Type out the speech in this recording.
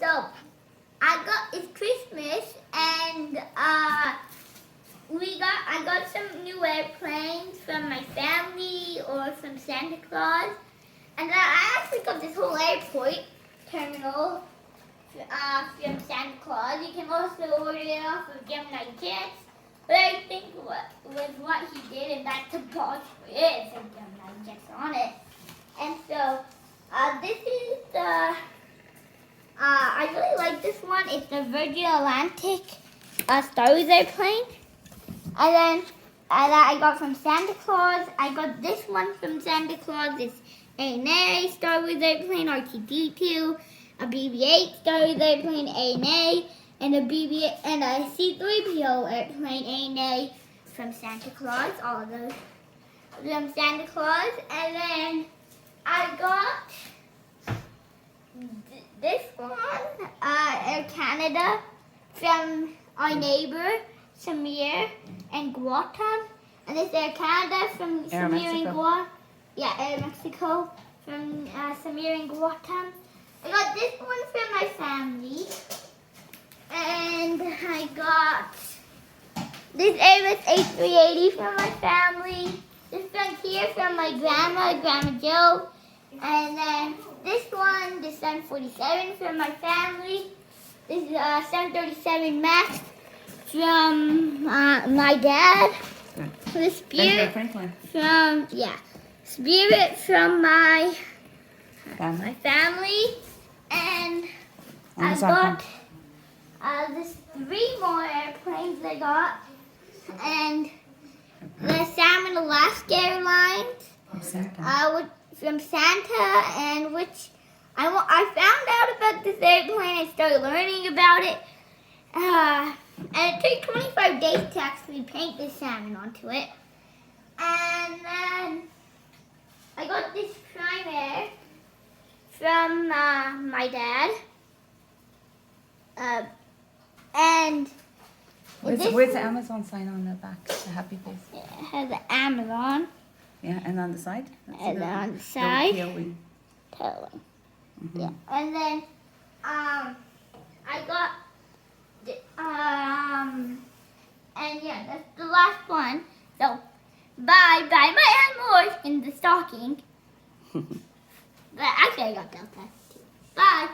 So it's Christmas and I got some new airplanes from my family or from Santa Claus, and I actually got this whole airport terminal from Santa Claus. You can also order it off of Gemini Jets, but I think what he did, and that's the box for it, it said Gemini Jets on it. And so this is the I really like this one. It's the Virgin Atlantic Star Wars airplane. And then I got from Santa Claus. I got this one from Santa Claus. It's ANA Star Wars airplane, R2-D2, a BB-8 Star Wars airplane, ANA, and a C-3PO airplane, ANA, from Santa Claus. All of those from Santa Claus. And then I got this one, Air Canada, from our neighbor, Samir and Guatem. And this Air Canada from Air Samir Mexico. and Guatem. Yeah, Air Mexico from Samir and Guatem. I got this one from my family. And I got this Airbus A380 from my family. This one here from my Grandma Joe. And then this one, the 747 from my family. This is a 737 MAX from my dad. Good. The Spirit Franklin. Spirit from my Family. family. And I Amazon. got this 3 more airplanes I got. And the Salmon Alaska Airlines. Santa. From Santa, and which I found out about this airplane and started learning about it. And it took 25 days to actually paint this salmon onto it. And then I got this Prime Air from my dad. And Where's the Amazon sign on the back? The happy face. it has an Amazon. Yeah, and on the side? And on the side. Totally. Yeah. And then I got and yeah, that's the last one. So bye my more in the stocking. But actually I got Delta too. Bye.